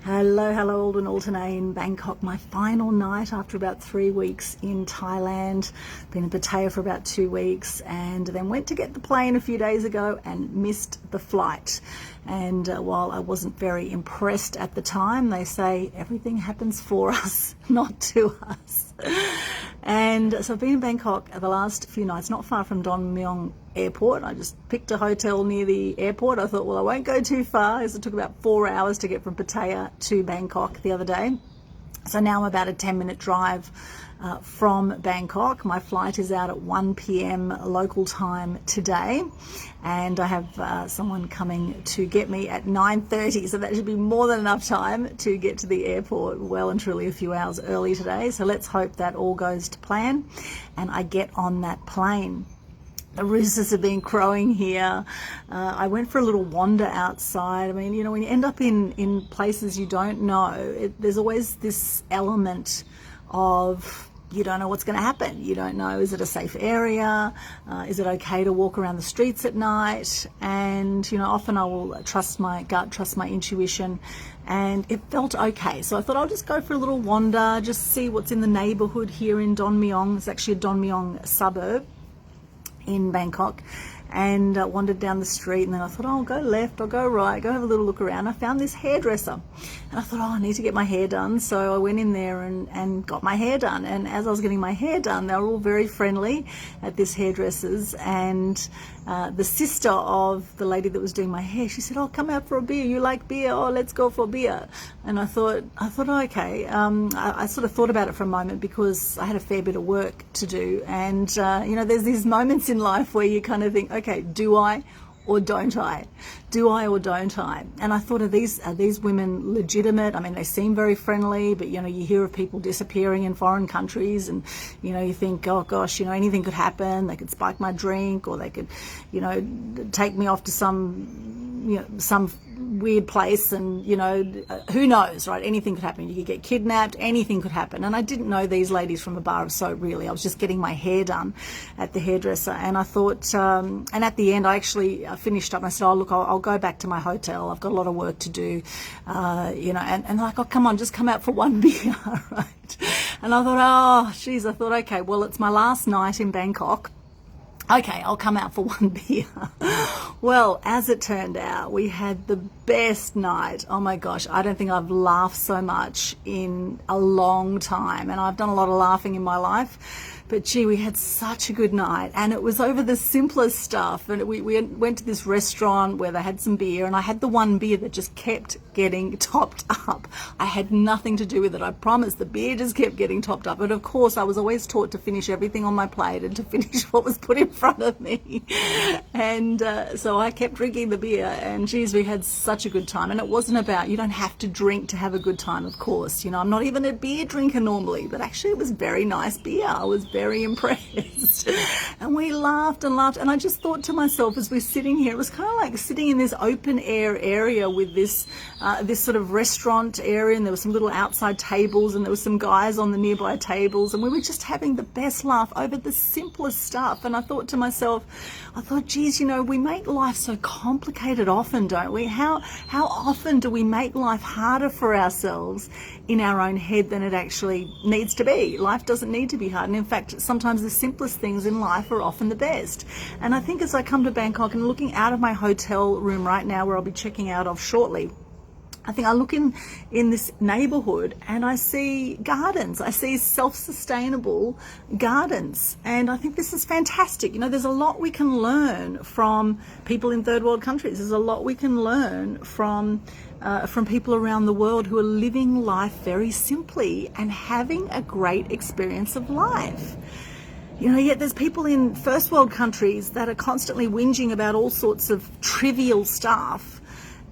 Hello, Alden Alternate in Bangkok. My final night after about 3 weeks in Thailand. Been in Pattaya for about 2 weeks and then went to get the plane a few days ago and missed the flight. And while I wasn't very impressed at the time, they say everything happens for us, not to us. And so I've been in Bangkok the last few nights, not far from Don Mueang airport. I just picked a hotel near the airport. I thought, well, I won't go too far, as it took about 4 hours to get from Pattaya to Bangkok the other day. So now I'm about a 10-minute drive from Bangkok. My flight is out at 1 p.m. local time today, and I have someone coming to get me at 9:30, so that should be more than enough time to get to the airport well and truly a few hours early today. So let's hope that all goes to plan and I get on that plane. The roosters have been crowing here. I went for a little wander outside. I mean, you know, when you end up in places you don't know, there's always this element of you don't know what's going to happen. You don't know, is it a safe area? Is it okay to walk around the streets at night? And, you know, often I will trust my gut, trust my intuition, and it felt okay. So I thought I'll just go for a little wander, just see what's in the neighborhood here in Don Mueang. It's actually a Don Mueang suburb in Bangkok, and wandered down the street, and then I thought, oh, I'll go left, I'll go right, go have a little look around. I found this hairdresser, and I thought, oh, I need to get my hair done. So I went in there and got my hair done, and as I was getting my hair done, they were all very friendly at this hairdresser's, and the sister of the lady that was doing my hair, she said, oh, come out for a beer, you like beer, oh, let's go for a beer. And I thought, oh, okay. I sort of thought about it for a moment because I had a fair bit of work to do, and you know, there's these moments in life where you kind of think, okay, do I or don't I? Do I or don't I? And I thought, are these women legitimate? I mean, they seem very friendly, but, you know, you hear of people disappearing in foreign countries, and, you know, you think, oh gosh, you know, anything could happen. They could spike my drink, or they could, you know, take me off to some weird place, and, you know, who knows, right? Anything could happen. You could get kidnapped, anything could happen. And I didn't know these ladies from a bar of soap, really. I was just getting my hair done at the hairdresser, and I thought, and at the end I actually finished up and I said, oh look, I'll go back to my hotel, I've got a lot of work to do, you know, and like, oh, come on, just come out for one beer. Right? And I thought, oh geez, I thought, okay, well, it's my last night in Bangkok. Okay, I'll come out for one beer. Well, as it turned out, we had the best night. Oh my gosh, I don't think I've laughed so much in a long time. And I've done a lot of laughing in my life. But gee, we had such a good night, and it was over the simplest stuff. And we went to this restaurant where they had some beer, and I had the one beer that just kept getting topped up. I had nothing to do with it, I promise. The beer just kept getting topped up. But of course, I was always taught to finish everything on my plate and to finish what was put in front of me. And so I kept drinking the beer, and geez, we had such a good time. And it wasn't about, you don't have to drink to have a good time, of course. You know, I'm not even a beer drinker normally, but actually it was very nice beer. I was very impressed. And we laughed and laughed, and I just thought to myself, as we're sitting here, it was kind of like sitting in this open air area with this sort of restaurant area, and there were some little outside tables, and there were some guys on the nearby tables, and we were just having the best laugh over the simplest stuff. And I thought to myself, geez, you know, we make life so complicated often, don't we? How often do we make life harder for ourselves in our own head than it actually needs to be? Life doesn't need to be hard, and in fact, sometimes the simplest things in life are often the best. And I think as I come to Bangkok and looking out of my hotel room right now, where I'll be checking out of shortly, I think I look in this neighborhood and I see gardens. I see self-sustainable gardens. And I think this is fantastic. You know, there's a lot we can learn from people in third world countries. There's a lot we can learn from people around the world who are living life very simply and having a great experience of life. You know, yet there's people in first world countries that are constantly whinging about all sorts of trivial stuff.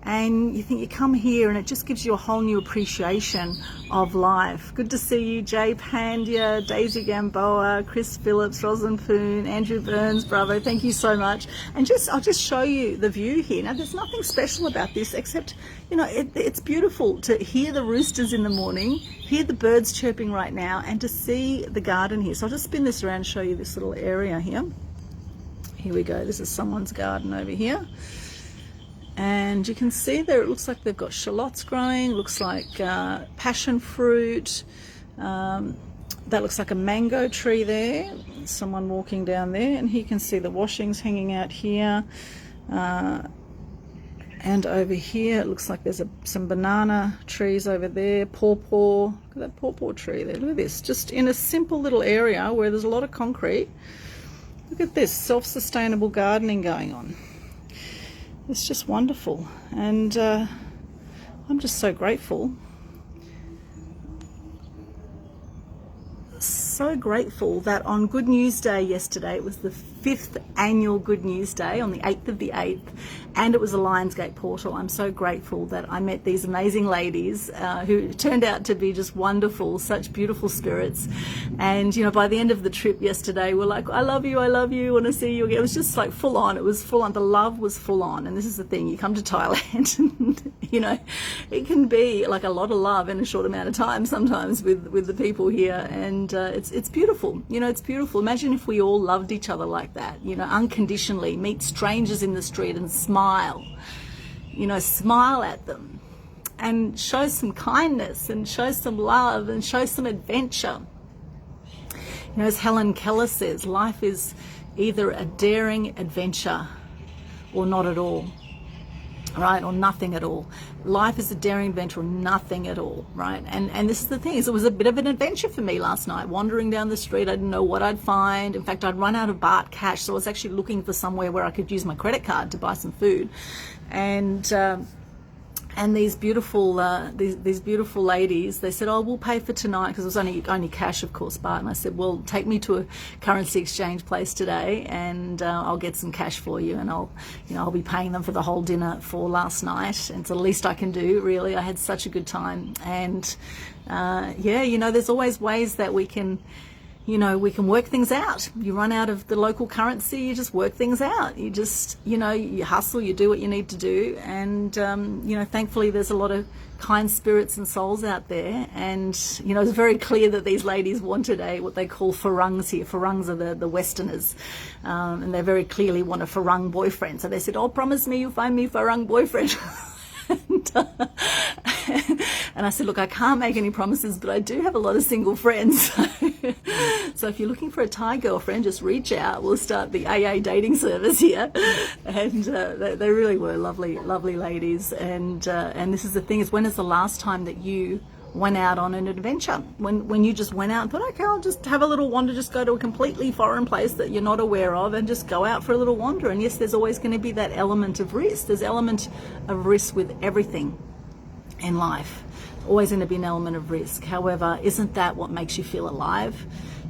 And you think, you come here and it just gives you a whole new appreciation of life. Good to see you, Jay Pandya, Daisy Gamboa, Chris Phillips, Rosalind Poon, Andrew Burns, bravo, thank you so much. And I'll just show you the view here. Now, there's nothing special about this except, you know, it's beautiful to hear the roosters in the morning, hear the birds chirping right now, and to see the garden here. So I'll just spin this around and show you this little area here. Here we go. This is someone's garden over here. And you can see there, it looks like they've got shallots growing, looks like passion fruit. That looks like a mango tree there. Someone walking down there, and here you can see the washings hanging out here. And over here, it looks like there's some banana trees over there. Pawpaw, look at that pawpaw tree there. Look at this, just in a simple little area where there's a lot of concrete. Look at this, self-sustainable gardening going on. It's just wonderful, and I'm just so grateful. So grateful that on Good News Day yesterday, it was the 5th annual Good News Day on the 8th of the 8th, and it was a Lionsgate portal. I'm so grateful that I met these amazing ladies who turned out to be just wonderful, such beautiful spirits. And, you know, by the end of the trip yesterday, we're like, I love you, want to see you again. It was just like full on. It was full on. The love was full on. And this is the thing, you come to Thailand and, you know, it can be like a lot of love in a short amount of time sometimes with the people here. And it's beautiful. You know, it's beautiful. Imagine if we all loved each other like that, you know, unconditionally, meet strangers in the street and smile, you know, smile at them and show some kindness and show some love and show some adventure. You know, as Helen Keller says, life is either a daring adventure or not at all. Right, or nothing at all. Life is a daring adventure or nothing at all, right? And this is the thing, is it was a bit of an adventure for me last night, wandering down the street. I didn't know what I'd find. In fact, I'd run out of baht cash, so I was actually looking for somewhere where I could use my credit card to buy some food. And these beautiful these beautiful ladies, they said, oh, we'll pay for tonight, because it was only cash, of course, baht. And I said, well, take me to a currency exchange place today, and I'll get some cash for you, and I'll be paying them for the whole dinner for last night. And it's the least I can do, really. I had such a good time. And yeah, you know, there's always ways that we can, you know, we can work things out. You run out of the local currency, you just work things out. You just, you know, you hustle, you do what you need to do. And, you know, thankfully there's a lot of kind spirits and souls out there. And, you know, it's very clear that these ladies wanted what they call farungs here. Farungs are the Westerners. And they very clearly want a farung boyfriend. So they said, oh, promise me you'll find me a farung boyfriend. And I said, look, I can't make any promises, but I do have a lot of single friends. So if you're looking for a Thai girlfriend, just reach out. We'll start the AA dating service here. And they really were lovely, lovely ladies. And this is the thing, is when is the last time that you went out on an adventure? When you just went out and thought, okay, I'll just have a little wander, just go to a completely foreign place that you're not aware of and just go out for a little wander. And yes, there's always going to be that element of risk. There's element of risk with everything in life. Always going to be an element of risk. However, isn't that what makes you feel alive?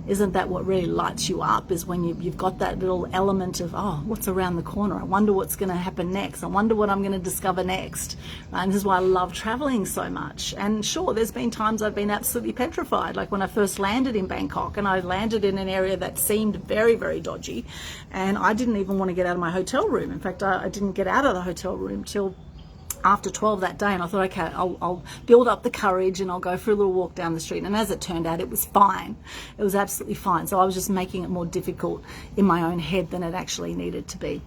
Isn't that what really lights you up, is when you've got that little element of, oh, what's around the corner? I wonder what's going to happen next. I wonder what I'm going to discover next. And this is why I love traveling so much. And sure, there's been times I've been absolutely petrified, like when I first landed in Bangkok, and I landed in an area that seemed very, very dodgy. And I didn't even want to get out of my hotel room. In fact, I didn't get out of the hotel room till after 12 that day, and I thought, okay, I'll build up the courage and I'll go for a little walk down the street. And as it turned out, it was fine. It was absolutely fine. So I was just making it more difficult in my own head than it actually needed to be.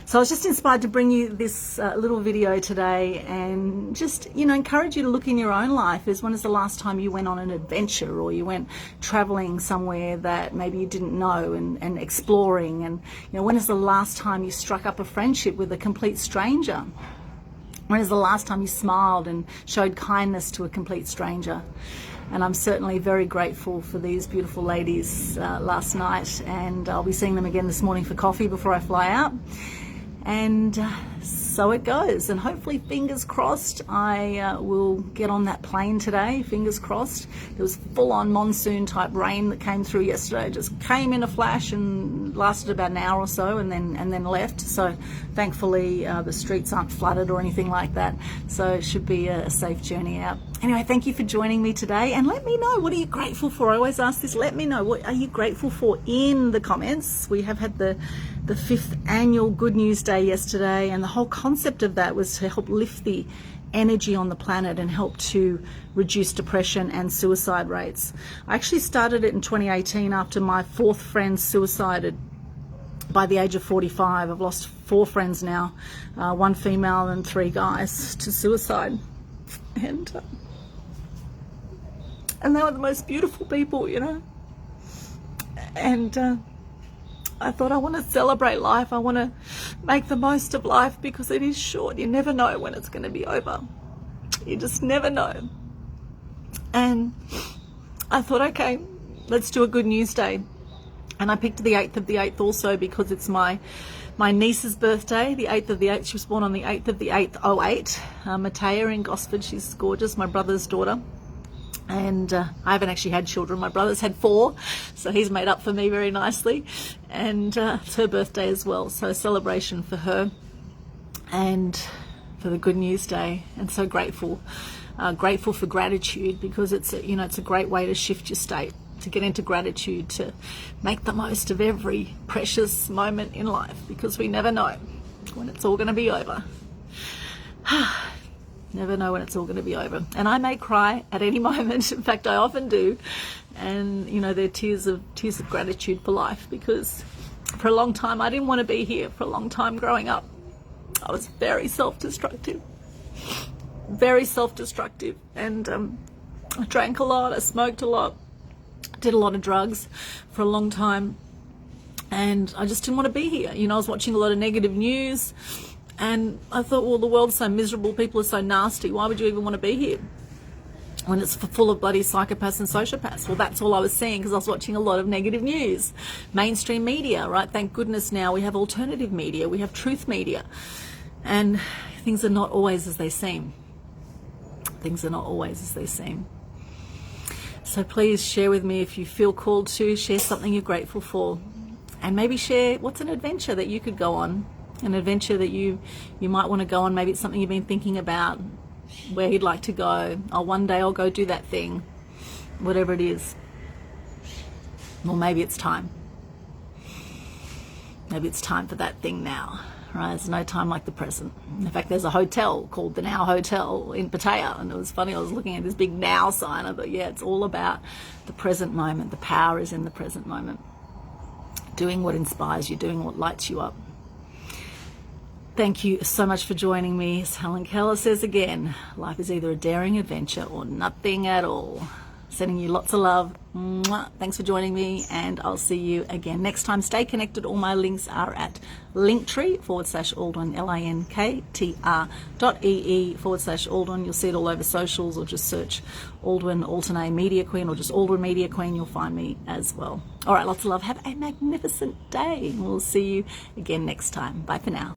So I was just inspired to bring you this little video today, and just, you know, encourage you to look in your own life. Is when is the last time you went on an adventure, or you went traveling somewhere that maybe you didn't know, and exploring? And, you know, when is the last time you struck up a friendship with a complete stranger? When is the last time you smiled and showed kindness to a complete stranger? And I'm certainly very grateful for these beautiful ladies last night, and I'll be seeing them again this morning for coffee before I fly out. And so it goes, and hopefully, fingers crossed, I will get on that plane today. Fingers crossed. There was full-on monsoon type rain that came through yesterday. It just came in a flash and lasted about an hour or so, and then left. So thankfully the streets aren't flooded or anything like that, so it should be a safe journey out. Anyway, thank you for joining me today, and let me know, what are you grateful for? I always ask this. Let me know, what are you grateful for in the comments. We have had the 5th annual Good News Day yesterday, and the whole concept of that was to help lift the energy on the planet and help to reduce depression and suicide rates. I actually started it in 2018 after my 4th friend suicided. by the age of 45. I've lost 4 friends now, 1 female and 3 guys to suicide. And they were the most beautiful people, you know. And I thought, I want to celebrate life. I want to make the most of life because it is short. You never know when it's going to be over. You just never know. And I thought, okay, let's do a good news day. And I picked the 8th of the 8th also because it's my niece's birthday, the 8th of the 8th. She was born on the 8th of the 8th, 08. Matea in Gosford. She's gorgeous, my brother's daughter. And I haven't actually had children. My brother's had 4, so he's made up for me very nicely. And it's her birthday as well, so a celebration for her and for the Good News Day. And so grateful for gratitude, because it's a great way to shift your state, to get into gratitude, to make the most of every precious moment in life, because we never know when it's all going to be over. Never know when it's all going to be over. And I may cry at any moment. In fact, I often do. And, you know, they're tears of gratitude for life, because for a long time, I didn't want to be here. For a long time growing up, I was very self-destructive. Very self-destructive. And I drank a lot. I smoked a lot. Did a lot of drugs for a long time. And I just didn't want to be here. You know, I was watching a lot of negative news. And I thought, well, the world's so miserable, people are so nasty, why would you even want to be here when it's full of bloody psychopaths and sociopaths? Well, that's all I was seeing, because I was watching a lot of negative news. Mainstream media, right? Thank goodness now we have alternative media, we have truth media. And things are not always as they seem. Things are not always as they seem. So please share with me if you feel called to. Share something you're grateful for. And maybe share what's an adventure that you could go on. An adventure that you might want to go on. Maybe it's something you've been thinking about, where you'd like to go. Oh, one day I'll go do that thing. Whatever it is. Or maybe it's time. Maybe it's time for that thing now. Right? There's no time like the present. In fact, there's a hotel called the Now Hotel in Pattaya, and it was funny, I was looking at this big Now sign. I thought, yeah, it's all about the present moment. The power is in the present moment. Doing what inspires you, doing what lights you up. Thank you so much for joining me. As Helen Keller says again, life is either a daring adventure or nothing at all. Sending you lots of love. Mwah. Thanks for joining me, and I'll see you again next time. Stay connected. All my links are at linktree/Aldwin, linktr.ee/Aldwin. You'll see it all over socials, or just search Aldwin Alternate Media Queen, or just Aldwin Media Queen. You'll find me as well. All right, lots of love. Have a magnificent day. We'll see you again next time. Bye for now.